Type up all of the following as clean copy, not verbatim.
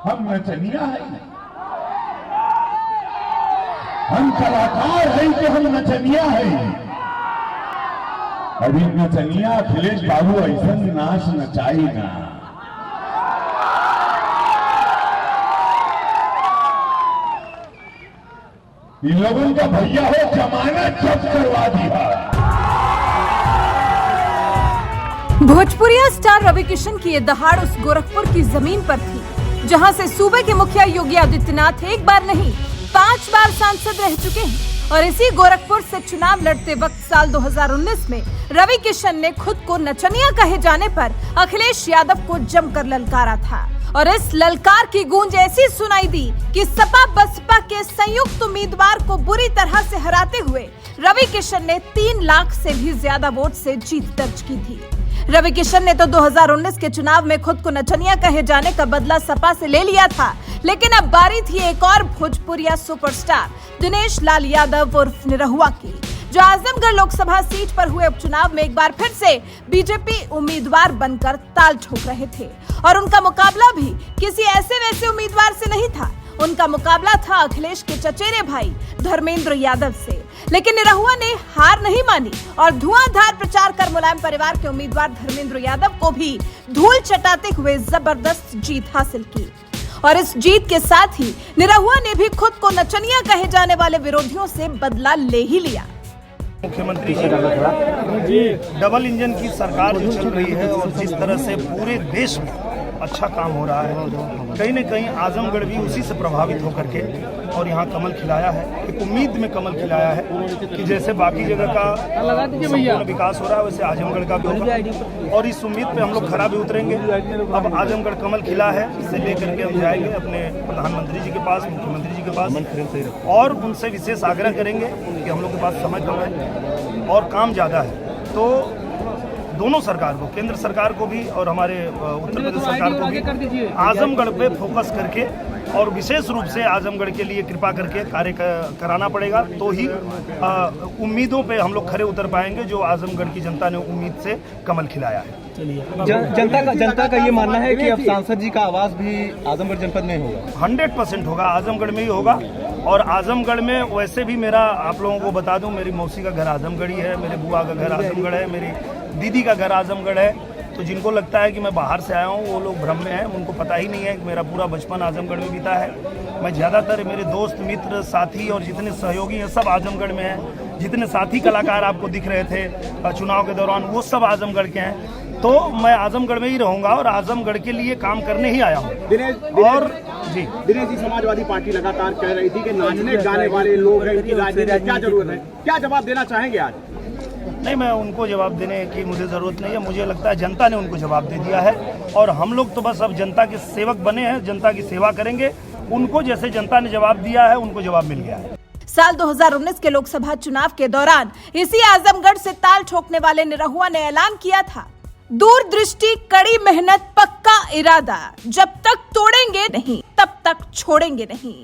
हम नचनिया है, हम कलाकार है कि हम नचनिया है। अभी नचनिया अखिलेश बाबू ऐसा नाच नचाई ना, इन लोगों का भैया हो जमानत जब्त करवा दिया। भोजपुरिया स्टार रवि किशन की ये दहाड़ उस गोरखपुर की जमीन पर थी जहां से सूबे के मुखिया योगी आदित्यनाथ एक बार नहीं 5 बार सांसद रह चुके हैं। और इसी गोरखपुर से चुनाव लड़ते वक्त साल 2019 में रवि किशन ने खुद को नचनिया कहे जाने पर अखिलेश यादव को जमकर ललकारा था। और इस ललकार की गूंज ऐसी सुनाई दी कि सपा बसपा के संयुक्त उम्मीदवार को बुरी तरह से हराते हुए रवि किशन ने 3 लाख से भी ज्यादा वोट से जीत दर्ज की थी। रवि किशन ने तो 2019 के चुनाव में खुद को नचनिया कहे जाने का बदला सपा से ले लिया था, लेकिन अब बारी थी एक और भोजपुरिया सुपरस्टार दिनेश लाल यादव उर्फ निरहुआ की, जो आजमगढ़ लोकसभा सीट पर हुए उपचुनाव में एक बार फिर से बीजेपी उम्मीदवार बनकर ताल ठोक रहे थे। और उनका मुकाबला भी किसी ऐसे वैसे उम्मीदवार से नहीं था, उनका मुकाबला था अखिलेश के चचेरे भाई धर्मेंद्र यादव से। लेकिन निरहुआ ने हार नहीं मानी और धुआंधार प्रचार कर मुलायम परिवार के उम्मीदवार धर्मेंद्र यादव को भी धूल चटाते हुए जबरदस्त जीत हासिल की। और इस जीत के साथ ही निरहुआ ने भी खुद को नचनिया कहे जाने वाले विरोधियों से बदला ले ही लिया। मुख्यमंत्री जी डबल इंजन की सरकार जो चल रही है और जिस तरह से पूरे देश में अच्छा काम हो रहा है, कहीं न कहीं आजमगढ़ भी उसी से प्रभावित होकर के और यहाँ कमल खिलाया है। एक उम्मीद में कमल खिलाया है कि जैसे बाकी जगह का संपूर्ण विकास हो रहा है वैसे आजमगढ़ का भी होगा। और इस उम्मीद पे हम लोग खरा भी उतरेंगे। अब आजमगढ़ कमल खिला है, इसे लेकर के हम जाएंगे अपने प्रधानमंत्री जी के पास, मुख्यमंत्री जी के पास और उनसे विशेष आग्रह करेंगे कि हम लोग के पास समय कम है और काम ज़्यादा है, तो दोनों सरकार को, केंद्र सरकार को भी और हमारे उत्तर प्रदेश सरकार को भी आजमगढ़ पे फोकस करके और विशेष रूप से आजमगढ़ के लिए कृपा करके कार्य कराना पड़ेगा, तो ही उम्मीदों पे हम लोग खरे उतर पाएंगे जो आजमगढ़ की जनता ने उम्मीद से कमल खिलाया है। जनता का ये मानना है कि अब सांसद जी का आवास भी आजमगढ़ जनपद में होगा। 100% होगा, आजमगढ़ में ही होगा। और आजमगढ़ में वैसे भी मेरा, आप लोगों को बता दूं, मेरी मौसी का घर आजमगढ़ ही है, मेरे बुआ का घर आजमगढ़ है, मेरी दीदी का घर आजमगढ़ है। तो जिनको लगता है कि मैं बाहर से आया हूँ वो लोग भ्रम में हैं, उनको पता ही नहीं है कि मेरा पूरा बचपन आजमगढ़ में बीता है। मैं ज़्यादातर मेरे दोस्त मित्र साथी और जितने सहयोगी हैं सब आजमगढ़ में हैं। जितने साथी कलाकार आपको दिख रहे थे चुनाव के दौरान वो सब आजमगढ़ के हैं। तो मैं आजमगढ़ में ही रहूँगा और आजमगढ़ के लिए काम करने ही आया हूँ। और दिनेश जी, समाजवादी पार्टी लगातार कह रही थी कि नाचने गाने वाले लोग हैं, इनकी राजनीति में क्या जरूरत है, क्या जवाब देना चाहेंगे आज? नहीं, मैं उनको जवाब देने की मुझे ज़रूरत नहीं है। मुझे लगता है जनता ने उनको जवाब दे दिया है और हम लोग तो बस अब जनता के सेवक बने हैं, जनता की सेवा करेंगे। उनको जैसे जनता ने जवाब दिया है उनको जवाब मिल गया है। साल 2019 के लोकसभा चुनाव के दौरान इसी आजमगढ़ से ताल ठोकने वाले निरहुआ ने ऐलान किया था, दूरदृष्टि, कड़ी मेहनत, पक्का इरादा, जब तक तोड़ेंगे नहीं तब तक छोड़ेंगे नहीं,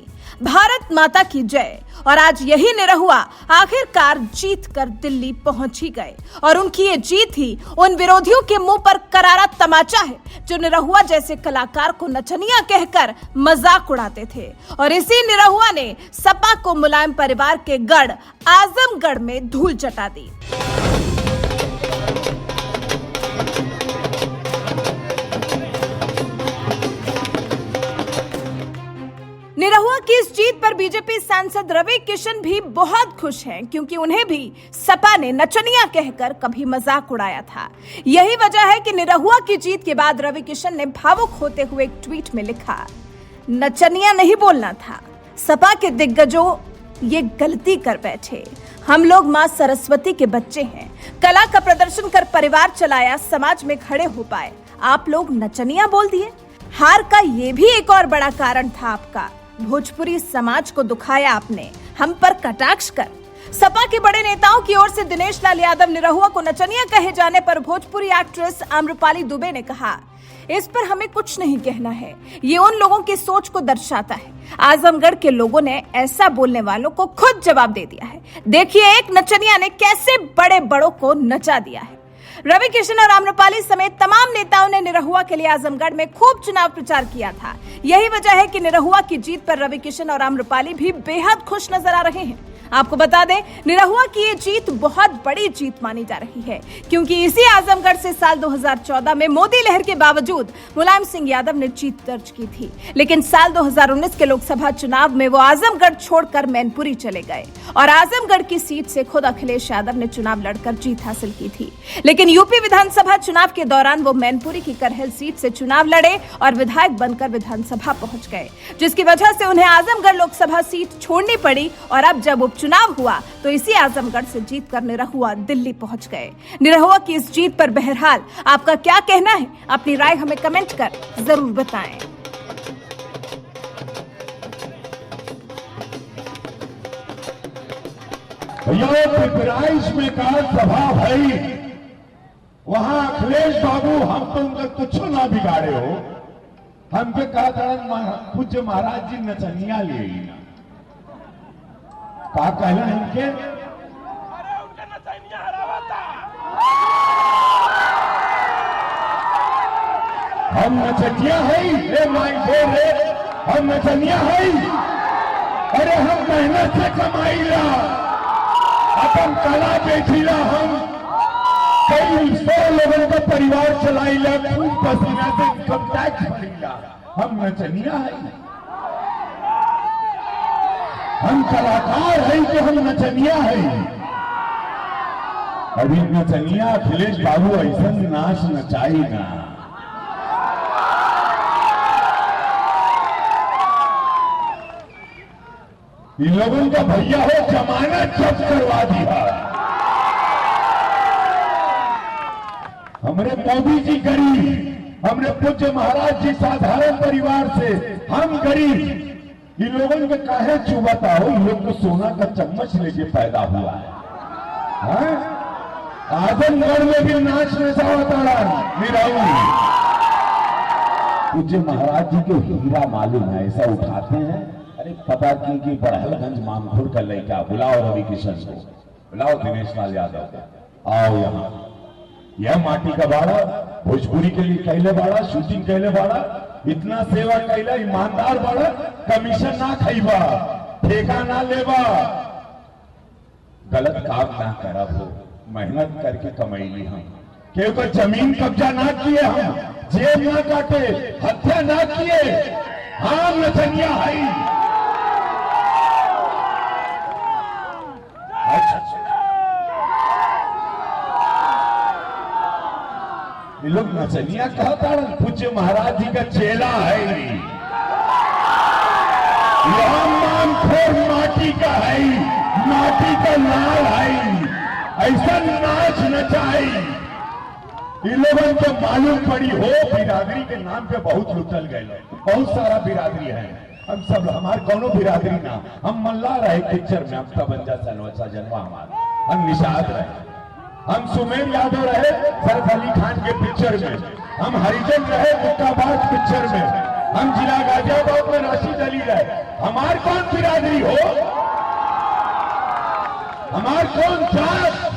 भारत माता की जय। और आज यही निरहुआ आखिरकार जीत कर दिल्ली पहुंच ही गए। और उनकी ये जीत ही उन विरोधियों के मुंह पर करारा तमाचा है जो निरहुआ जैसे कलाकार को नचनिया कहकर मजाक उड़ाते थे। और इसी निरहुआ ने सपा को मुलायम परिवार के गढ़ आजमगढ़ में धूल चटा दी। निरहुआ की इस जीत पर बीजेपी सांसद रवि किशन भी बहुत खुश हैं, क्योंकि उन्हें भी सपा ने नचनिया कहकर कभी मजाक उड़ाया था। यही वजह है कि निरहुआ की जीत के बाद रवि किशन ने भावुक होते हुए एक ट्वीट में लिखा, नचनिया नहीं बोलना था, सपा के दिग्गजों ये गलती कर बैठे। हम लोग मां सरस्वती के बच्चे हैं, कला का प्रदर्शन कर परिवार चलाया, समाज में खड़े हो पाए, आप लोग नचनिया बोल दिए। हार का ये भी एक और बड़ा कारण था आपका, भोजपुरी समाज को दुखाया आपने, हम पर कटाक्ष कर। सपा के बड़े नेताओं की ओर से दिनेश लाल यादव निरहुआ को नचनिया कहे जाने पर भोजपुरी एक्ट्रेस आम्रपाली दुबे ने कहा, इस पर हमें कुछ नहीं कहना है, ये उन लोगों की सोच को दर्शाता है। आजमगढ़ के लोगों ने ऐसा बोलने वालों को खुद जवाब दे दिया है। देखिए एक नचनिया ने कैसे बड़े बड़ों को नचा दिया है। रवि किशन और आम्रपाली समेत तमाम नेताओं ने निरहुआ के लिए आजमगढ़ में खूब चुनाव प्रचार किया था। यही वजह है कि निरहुआ की जीत पर रवि किशन और आम्रपाली भी बेहद खुश नजर आ रहे हैं। आपको बता दें, निरहुआ की ये जीत बहुत बड़ी जीत मानी जा रही है, क्योंकि इसी आजमगढ़ से साल 2014 में मोदी लहर के बावजूद मुलायम सिंह यादव ने जीत दर्ज की थी। लेकिन साल 2019 के लोकसभा चुनाव में वो आजमगढ़ छोड़कर मैनपुरी चले गए और आजमगढ़ की सीट से खुद अखिलेश यादव ने चुनाव लड़कर जीत हासिल की थी। लेकिन यूपी विधानसभा चुनाव के दौरान वो मैनपुरी की करहल सीट से चुनाव लड़े और विधायक बनकर विधानसभा पहुंच गए, जिसकी वजह से उन्हें आजमगढ़ लोकसभा सीट छोड़नी पड़ी। और अब जब चुनाव हुआ तो इसी आजमगढ़ से जीतकर निरहुआ दिल्ली पहुंच गए। निरहुआ की इस जीत पर बहरहाल आपका क्या कहना है? अपनी राय हमें कमेंट कर जरूर बताएं। भैया पिपराइश में का सभा भाई, वहां अखिलेश बाबू हम तो उनका कुछ ना बिगाड़े हो, हमके कहा था पूज्य महाराज जी नचनिया ले ना का कहना है इनके, हम नचनिया है, माई बोल रे हम नचनिया है। अरे हम मेहनत से कमाईला, अपन कला बेचीला, हम कई 100 लोगों का परिवार चलाईला, खून पसीना से इनकम टैक्स भरीला, हम नचनिया है। हम कलाकार हैं कि हम नचनिया हैं। अभी नचनिया अखिलेश बाबू ऐसा नाच नचाई ना, इन लोगों का भैया हो जमानत जब्त करवा दिया। हमरे मोदी जी गरीब, हमरे पूज्य महाराज जी साधारण परिवार से, हम गरीब, इन लोगों के काहे चुबाता हो? इन लोग को सोना का चम्मच लेके पैदा हुआ है। आजमगढ़ में भी नाच नचावता निरहुआ। पूज्य महाराज जी को हीरा मालूम है, ऐसा उठाते हैं। अरे पता की बड़हलगंज मामखुर का लड़का, बुलाओ रवि किशन को, बुलाओ दिनेश लाल यादव को, आओ यहाँ। यह माटी का बाड़ा, भोजपुरी के लिए कहले बाड़ा, शूटिंग कहले बाड़ा, इतना सेवा कैला, ईमानदार बाड़ा, कमीशन ना खाइबा, ठेका ना लेबा, गलत काम ना करब हो, मेहनत करके कमैली हम, केहू का जमीन कब्जा ना किए, हम जेब ना काटे, हत्या ना किए, हम नचनिया है। ये लोग नचनिया कहता, पूज्य महाराज जी का चेला है। मानखोर माटी का है, माटी का नाल है, ऐसा नाच नचाई। इन लोगों को मालूम पड़ी हो बिरादरी के नाम पे बहुत लुटल गए, बहुत सारा बिरादरी है। हम सब हमारे कौनो बिरादरी ना, हम मल्ला रहे पिक्चर में, हम तबंजा सनवसा जनवा हमारा, हम निषाद रहे, हम सुमेर यादव रहे सरफ अली खान के पिक्चर में, हम हरिजन रहे मुक्काबाज पिक्चर में, हम जिला गाजियाबाद में राशिद अली रहे। हमार कौन बिरादरी हो, हमार कौन जात,